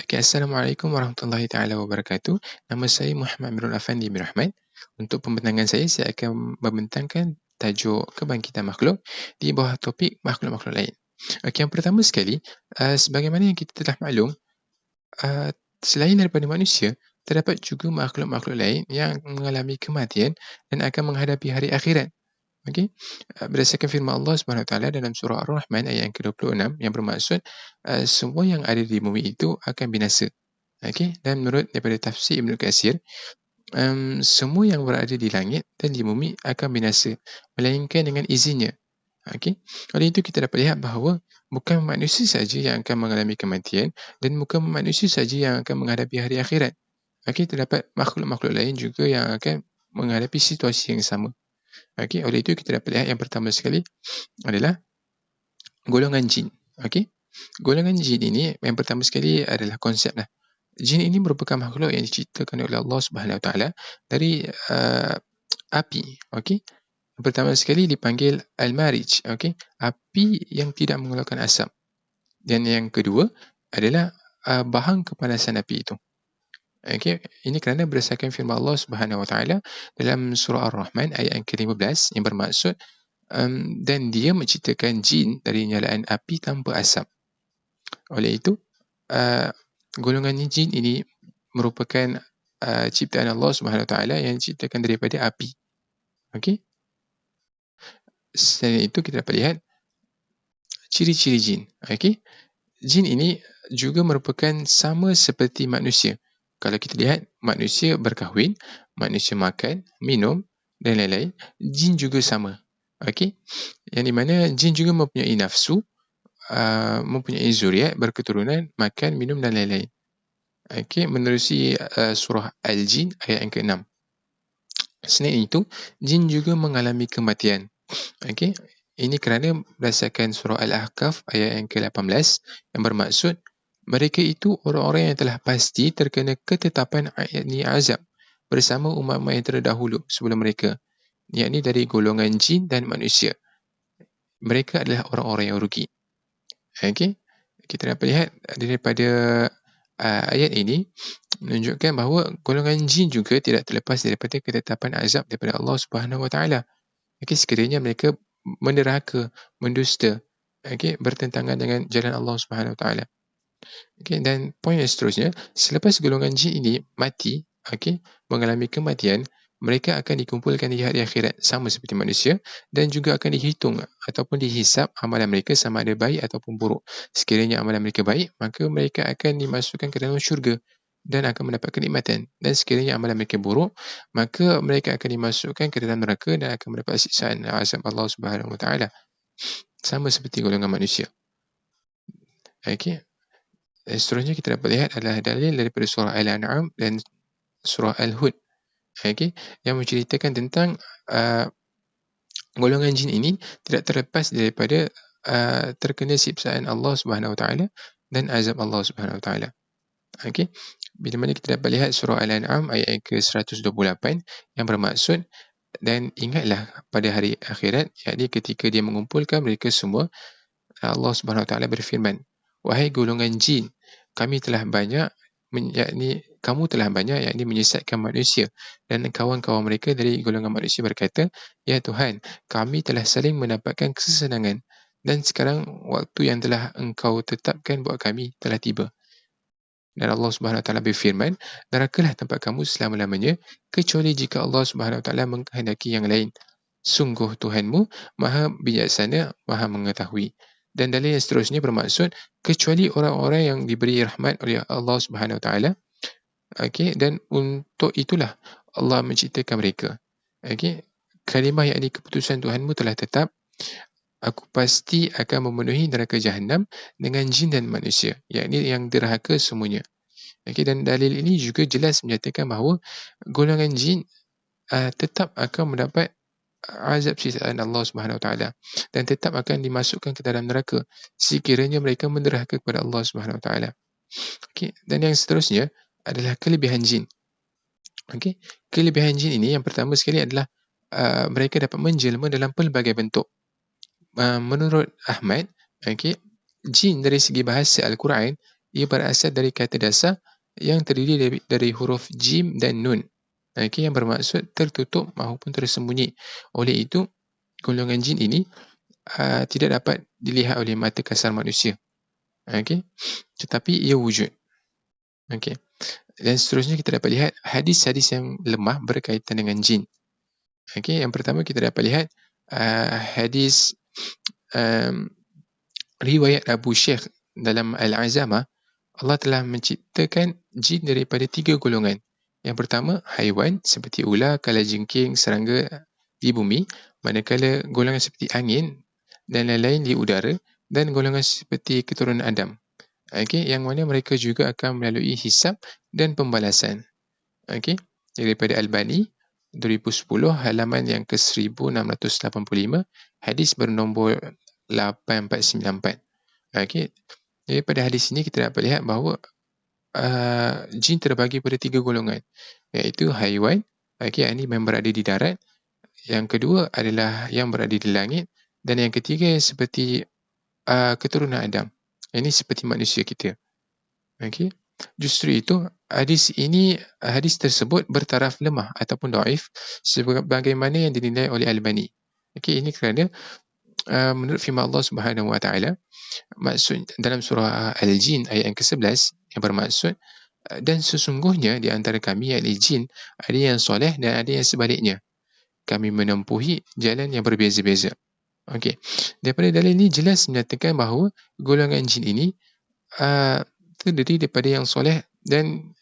Okay, Assalamualaikum warahmatullahi taala wabarakatuh. Nama saya Muhammad Amirul Afandi bin Rahman. Untuk pembintangan saya akan membentangkan tajuk kebangkitan makhluk di bawah topik makhluk-makhluk lain. Okey, yang pertama sekali, sebagaimana yang kita telah maklum, selain daripada manusia, terdapat juga makhluk-makhluk lain yang mengalami kematian dan akan menghadapi hari akhirat. Okey, berdasarkan firman Allah Subhanahu Wa Taala dalam surah Ar-Rahman ayat yang ke-26 yang bermaksud, semua yang ada di bumi itu akan binasa. Okey, dan menurut daripada tafsir Ibnu Katsir, semua yang berada di langit dan di bumi akan binasa, melainkan dengan izinnya. Okey, oleh itu kita dapat lihat bahawa bukan manusia saja yang akan mengalami kematian dan bukan manusia saja yang akan menghadapi hari akhirat. Okey, terdapat makhluk-makhluk lain juga yang akan menghadapi situasi yang sama. Okey, oleh itu kita dapat lihat yang pertama sekali adalah golongan jin. Okey, golongan jin ini yang pertama sekali adalah konseplah. Jin ini merupakan makhluk yang diciptakan oleh Allah Subhanahu Wa Taala dari api. Okey, yang pertama sekali dipanggil Al-Marij. Okey, api yang tidak mengeluarkan asap. Dan yang kedua adalah bahan kepanasan api itu. Okey, ini kerana berdasarkan firman Allah Subhanahu Wa Taala dalam surah Ar-Rahman ayat yang ke-15 yang bermaksud dan dia menciptakan jin dari nyalaan api tanpa asap. Oleh itu, uh, golongan jin ini merupakan ciptaan Allah Subhanahu Wa Taala yang diciptakan daripada api. Okey. Selain itu kita dapat lihat ciri-ciri jin. Okey. Jin ini juga merupakan sama seperti manusia. Kalau kita lihat manusia berkahwin, manusia makan, minum dan lain-lain, jin juga sama. Okey. Yang di mana jin juga mempunyai nafsu, mempunyai zuriat, berketurunan, makan, minum dan lain-lain. Okey, menerusi surah Al-Jin ayat yang ke-6. Selain itu, jin juga mengalami kematian. Okey, ini kerana berdasarkan surah Al-Ahqaf ayat yang ke-18 yang bermaksud mereka itu orang-orang yang telah pasti terkena ketetapan yakni azab bersama umat-umat yang terdahulu sebelum mereka, yakni dari golongan jin dan manusia. Mereka adalah orang-orang yang rugi. Okey, kita dapat lihat daripada ayat ini menunjukkan bahawa golongan jin juga tidak terlepas daripada ketetapan azab daripada Allah Subhanahu Wa Taala. Okey, sekiranya mereka menderhaka, mendusta, okey, bertentangan dengan jalan Allah Subhanahu Wa Taala. Okey, dan poin yang seterusnya, selepas golongan jin ini mati, okey, mengalami kematian, mereka akan dikumpulkan di hari akhirat sama seperti manusia dan juga akan dihitung ataupun dihisap amalan mereka sama ada baik ataupun buruk. Sekiranya amalan mereka baik, maka mereka akan dimasukkan ke dalam syurga dan akan mendapat kenikmatan. Dan sekiranya amalan mereka buruk, maka mereka akan dimasukkan ke dalam neraka dan akan mendapat siksaan azab Allah Subhanahu Wa Taala. Sama seperti golongan manusia. Okey. Seterusnya kita dapat lihat adalah dalil daripada surah Al-An'am dan surah Al-Hud. Okey, yang menceritakan tentang golongan jin ini tidak terlepas daripada terkena siksaan Allah Subhanahu Wa Taala dan azab Allah Subhanahu Wa Taala. Okey, bila mana kita dapat lihat surah Al-An'am ayat yang ke-128 yang bermaksud dan ingatlah pada hari akhirat, yakni ketika dia mengumpulkan mereka semua, Allah Subhanahu Wa Taala berfirman, wahai golongan jin, kami telah banyak kamu telah banyak yakni menyesatkan manusia, dan kawan-kawan mereka dari golongan manusia berkata, ya Tuhan, kami telah saling mendapatkan kesenangan dan sekarang waktu yang telah engkau tetapkan buat kami telah tiba. Dan Allah Subhanahu Wa Taala berfirman, nerakalah tempat kamu selama-lamanya kecuali jika Allah Subhanahu Wa Taala menghendaki yang lain. Sungguh Tuhanmu Maha bijaksana, Maha mengetahui. Dan dalil yang seterusnya bermaksud kecuali orang-orang yang diberi rahmat oleh Allah Subhanahu Wa Taala. Okey, dan untuk itulah Allah menciptakan mereka. Okey, kalimah yakni keputusan Tuhanmu telah tetap. Aku pasti akan memenuhi neraka Jahannam dengan jin dan manusia, yakni yang derhaka semuanya. Okey, dan dalil ini juga jelas menyatakan bahawa golongan jin tetap akan mendapat azab siksaan Allah Subhanahu Wa Taala dan tetap akan dimasukkan ke dalam neraka sekiranya mereka menderhaka kepada Allah Subhanahu Wa Taala. Okey, dan yang seterusnya adalah kelebihan jin. Okey, kelebihan jin ini yang pertama sekali adalah mereka dapat menjelma dalam pelbagai bentuk. Menurut Ahmad, okey, jin dari segi bahasa Al-Quran ia berasal dari kata dasar yang terdiri dari huruf jim dan nun. Okey, yang bermaksud tertutup maupun tersembunyi. Oleh itu, golongan jin ini tidak dapat dilihat oleh mata kasar manusia. Okey, tetapi ia wujud. Okey. Dan seterusnya kita dapat lihat hadis-hadis yang lemah berkaitan dengan jin. Okey, yang pertama kita dapat lihat hadis um, riwayat Abu Syekh dalam Al-Azamah. Allah telah menciptakan jin daripada 3 golongan. Yang pertama, haiwan seperti ular, kalajengking, serangga di bumi, manakala golongan seperti angin dan lain-lain di udara, dan golongan seperti keturunan Adam. Okey, yang mana mereka juga akan melalui hisab dan pembalasan. Okey, daripada Al-Bani 2010 halaman yang ke-1685, hadis bernombor 8494. Okey, daripada hadis ini kita dapat lihat bahawa jin terbagi pada 3 golongan, iaitu haiwan, okey, ini yang berada di darat, yang kedua adalah yang berada di langit, dan yang ketiga seperti keturunan Adam. Ini seperti manusia kita. Okey. Justru itu, hadis tersebut bertaraf lemah ataupun dhaif sebagaimana yang dinilai oleh Al-Albani. Okey, ini kerana menurut firman Allah Subhanahu Wa Taala, maksud dalam surah Al-Jin ayat yang ke-11, yang bermaksud dan sesungguhnya di antara kami yakni jin ada yang soleh dan ada yang sebaliknya. Kami menempuhi jalan yang berbeza-beza. Okey. Daripada dalil ini jelas menyatakan bahawa golongan jin ini terdiri daripada yang soleh dan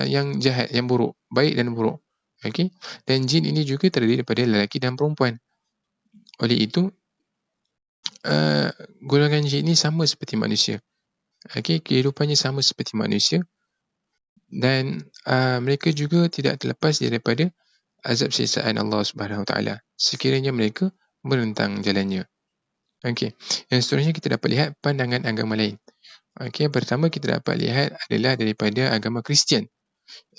yang jahat, yang buruk, baik dan buruk. Okey. Dan jin ini juga terdiri daripada lelaki dan perempuan. Oleh itu, golongan jin ini sama seperti manusia. Okey, kehidupannya sama seperti manusia, dan mereka juga tidak terlepas daripada azab siksaan Allah Subhanahu Wa Taala sekiranya mereka menentang jalannya. Okey. Yang seterusnya kita dapat lihat pandangan agama lain. Okey, yang pertama kita dapat lihat adalah daripada agama Kristian.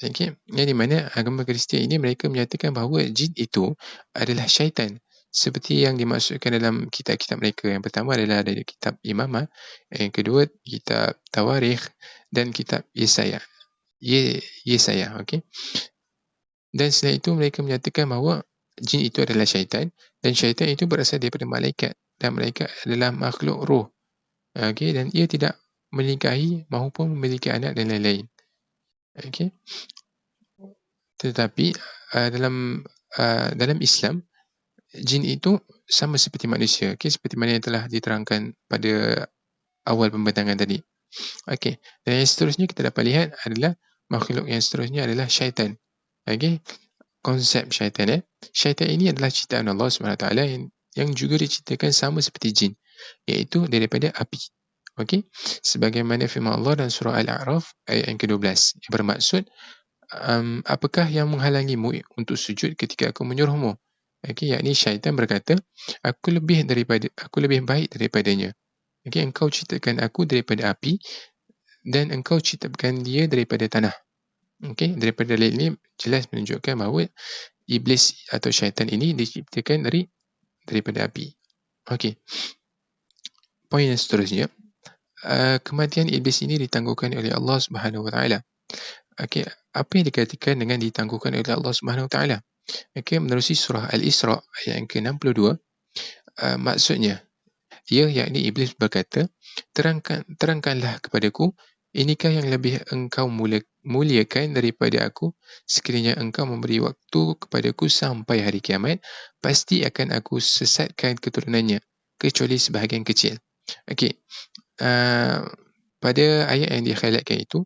Okey, yang di mana agama Kristian ini mereka menyatakan bahawa jin itu adalah syaitan, seperti yang dimaksudkan dalam kitab-kitab mereka. Yang pertama adalah dari kitab Imamah, yang kedua kitab Tawarikh, dan kitab Yesaya. Okey. Dan selain itu mereka menyatakan bahawa jin itu adalah syaitan, dan syaitan itu berasal daripada malaikat, dan malaikat adalah makhluk roh. Okey, dan ia tidak menikahi maupun memiliki anak dan lain-lain. Okey. Tetapi dalam Islam, jin itu sama seperti manusia. Okey, seperti mana yang telah diterangkan pada awal pembentangan tadi. Okey. Dan yang seterusnya kita dapat lihat adalah makhluk yang seterusnya adalah syaitan. Okey. Konsep syaitan. Syaitan ini adalah ciptaan Allah SWT yang juga diciptakan sama seperti jin, iaitu daripada api. Okey, sebagaimana firman Allah dalam surah Al-A'raf ayat yang ke-12, yang bermaksud apakah yang menghalangimu untuk sujud ketika aku menyuruhmu? Okey, yakni syaitan berkata, aku lebih baik daripadanya. Okey, engkau ciptakan aku daripada api dan engkau ciptakan dia daripada tanah. Okey, daripada dalil ini jelas menunjukkan bahawa iblis atau syaitan ini diciptakan daripada api. Okey. Poin yang seterusnya, kematian iblis ini ditangguhkan oleh Allah Subhanahu Wa Taala. Okey, apa yang dikatakan dengan ditangguhkan oleh Allah Subhanahu Wa Taala? Okey, menerusi surah Al-Isra ayat yang ke-62, maksudnya, yakni iblis berkata, terangkanlah kepadaku, inikah yang lebih engkau muliakan daripada aku? Sekiranya engkau memberi waktu kepadaku sampai hari kiamat, pasti akan aku sesatkan keturunannya, kecuali sebahagian kecil. Okey. Pada ayat yang di-highlightkan itu,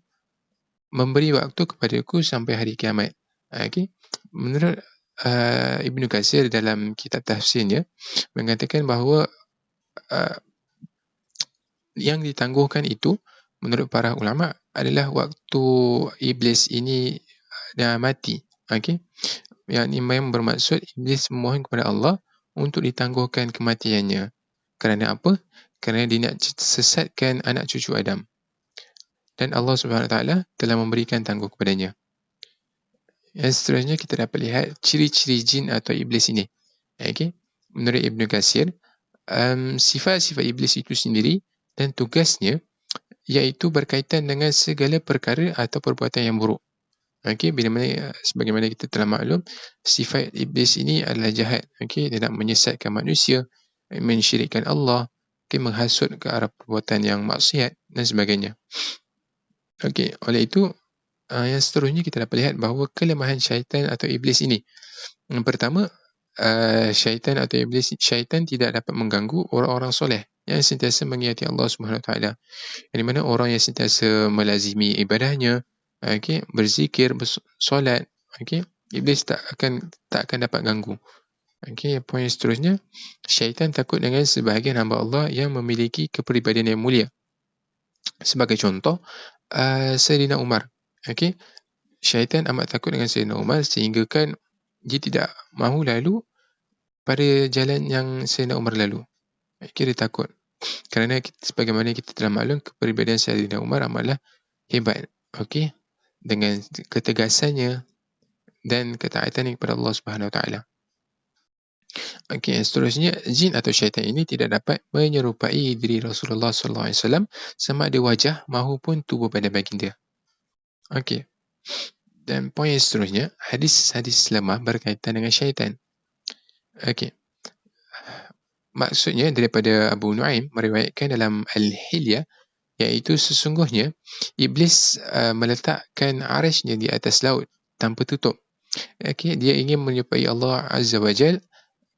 memberi waktu kepadaku sampai hari kiamat. Okey. Menurut Ibnu Katsir dalam kitab tafsirnya mengatakan bahawa yang ditangguhkan itu menurut para ulama adalah waktu iblis ini dah mati. Okey. Yang bermaksud iblis memohon kepada Allah untuk ditangguhkan kematiannya. Kerana apa? Kerana dia nak sesatkan anak cucu Adam. Dan Allah SWT telah memberikan tangguh kepadanya. Yang seterusnya kita dapat lihat ciri-ciri jin atau iblis ini. Okay? Menurut Ibnu Katsir, sifat-sifat iblis itu sendiri dan tugasnya iaitu berkaitan dengan segala perkara atau perbuatan yang buruk. Okey, bila mana sebagaimana kita telah maklum, sifat iblis ini adalah jahat. Okey, dia nak menyesatkan manusia, mensyirikkan Allah, okey, menghasut ke arah perbuatan yang maksiat dan sebagainya. Okey, oleh itu, yang seterusnya kita dapat lihat bahawa kelemahan syaitan atau iblis ini. Yang pertama, syaitan tidak dapat mengganggu orang-orang soleh yang sentiasa mengingati Allah Subhanahu Wa Taala. Yang mana orang yang sentiasa melazimi ibadahnya, okey, berzikir, solat, okey, iblis tak akan dapat ganggu. Okey, poin seterusnya, syaitan takut dengan sebahagian hamba Allah yang memiliki kepribadian yang mulia. Sebagai contoh, Sayyidina Umar. Okey, syaitan amat takut dengan Sayyidina Umar sehingga kan dia tidak mahu lalu pada jalan yang Sayyidina Umar lalu. Okey, dia takut. Kerana sebagaimana kita telah maklum, kepribadian Sayyidina Umar amatlah hebat. Okey, dengan ketegasannya dan ketaatannya kepada Allah Subhanahu Wa Taala. Okey, seterusnya, jin atau syaitan ini tidak dapat menyerupai diri Rasulullah sallallahu alaihi wasallam sama ada wajah mahupun tubuh badan baginda. Okey. Dan poin yang seterusnya, hadis-hadis lemah berkaitan dengan syaitan. Okey. Maksudnya daripada Abu Nuaim meriwayatkan dalam Al-Hilyah, iaitu sesungguhnya iblis meletakkan arasnya di atas laut tanpa tutup. Okey, dia ingin menyerupai Allah Azza wa Jal.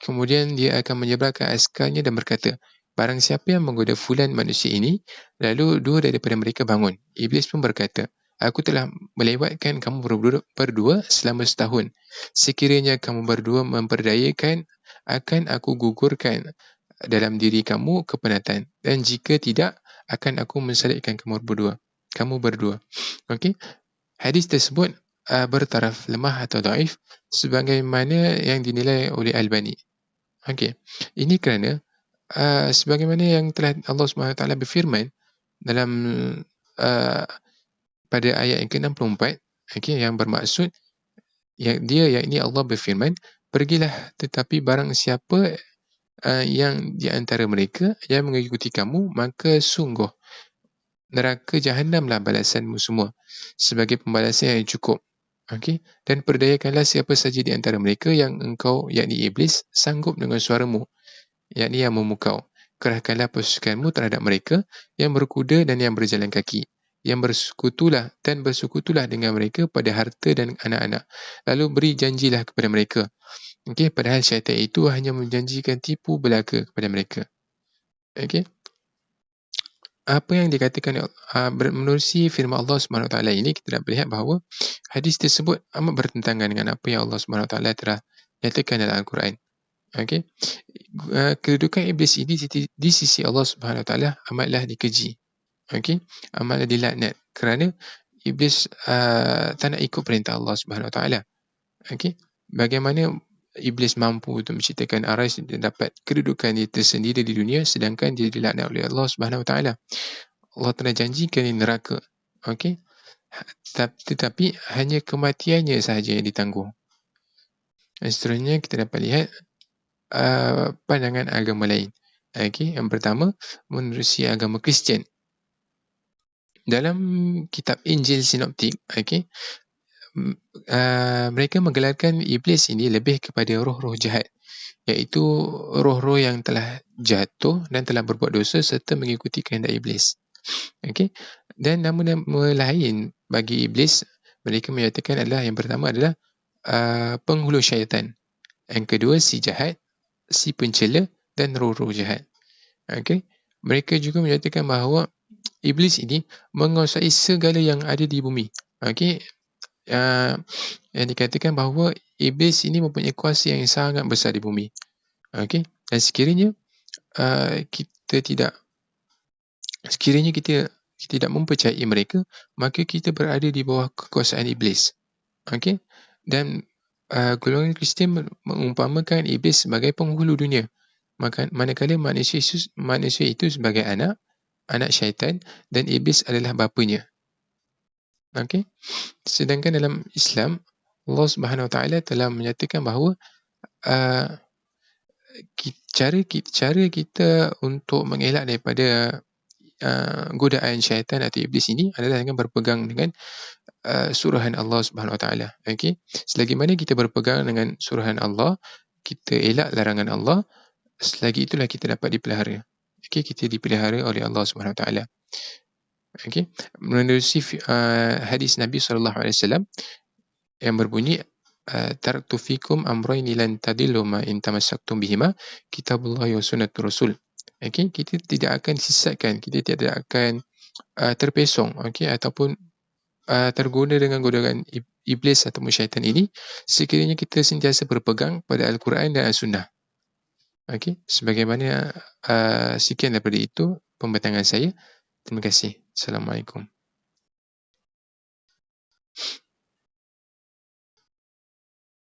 Kemudian dia akan menyebarkan askarnya dan berkata, barang siapa yang menggoda fulan manusia ini, lalu dua daripada mereka bangun. Iblis pun berkata, aku telah melewatkan kamu berdua selama setahun. Sekiranya kamu berdua memperdayakan, akan aku gugurkan dalam diri kamu kepenatan. Dan jika tidak, akan aku mensalibkan kamu berdua. Okey? Hadis tersebut bertaraf lemah atau daif sebagaimana yang dinilai oleh Albani. Okey. Ini kerana sebagaimana yang telah Allah SWT berfirman dalam pada ayat yang ke-64, okey, yang bermaksud yakni Allah berfirman, pergilah, tetapi barang siapa yang di antara mereka yang mengikuti kamu, maka sungguh neraka Jahannamlah balasanmu semua sebagai pembalasan yang cukup. Okey, dan perdayakanlah siapa saja di antara mereka yang engkau, yakni iblis, sanggup dengan suaramu, yakni yang memukau. Kerahkanlah pasukanmu terhadap mereka yang berkuda dan yang berjalan kaki, yang bersekutulah dengan mereka pada harta dan anak-anak. Lalu beri janjilah kepada mereka. Okey, padahal syaitan itu hanya menjanjikan tipu belaka kepada mereka. Okey. Apa yang dikatakan menerusi firman Allah SWT ini, kita dapat lihat bahawa hadis tersebut amat bertentangan dengan apa yang Allah SWT telah nyatakan dalam Al-Quran. Okey. Kedudukan iblis ini di sisi Allah SWT amatlah dikeji. Okey, amatlah dilaknat kerana iblis tak nak ikut perintah Allah SWT. Okey. Bagaimana iblis mampu untuk menciptakan aras dan dapat kedudukan dia tersendiri di dunia, sedangkan dia dilaknat oleh Allah SWT. Allah telah janjikan di neraka. Okey. Tetapi hanya kematiannya sahaja yang ditanggung. Dan seterusnya kita dapat lihat pandangan agama lain. Okey, yang pertama, menerusi agama Kristian. Dalam kitab Injil Sinoptik, okey, mereka menggelarkan iblis ini lebih kepada roh-roh jahat, iaitu roh-roh yang telah jatuh dan telah berbuat dosa serta mengikuti kehendak iblis. Okey. Dan nama-nama lain bagi iblis, mereka menyatakan adalah, yang pertama adalah penghulu syaitan. Yang kedua, si jahat, si pencela dan roh-roh jahat. Okey. Mereka juga menyatakan bahawa iblis ini menguasai segala yang ada di bumi. Okey. Yang dikatakan bahawa iblis ini mempunyai kuasa yang sangat besar di bumi. Okey. Dan sekiranya kita tidak mempercayai mereka, maka kita berada di bawah kekuasaan iblis. Okey. Dan golongan Kristian mengumpamakan iblis sebagai penghulu dunia, manakala manusia itu sebagai anak syaitan dan iblis adalah bapanya. Okey. Sedangkan dalam Islam, Allah Subhanahu Wa Taala telah menyatakan bahawa cara kita untuk mengelak daripada godaan syaitan atau iblis ini adalah dengan berpegang dengan suruhan Allah Subhanahu Wa Taala. Okey, selagi mana kita berpegang dengan suruhan Allah, kita elak larangan Allah, selagi itulah kita dapat dipelihara. Okey, kita dipelihara oleh Allah Subhanahu Wa Taala. Okey, menerusi hadis Nabi SAW yang berbunyi, taraktu fikum amrayni lan tadillu ma in tamassaktum bihima, kitabullahi wa sunnatur rasul. Okey, kita tidak akan disesatkan, kita tidak akan terpesong, okey, ataupun tergoda dengan godaan iblis atau syaitan ini, sekiranya kita sentiasa berpegang pada Al-Quran dan As-Sunnah. Okey, sebagaimana sekian daripada itu pembatangan saya. Terima kasih. Assalamualaikum.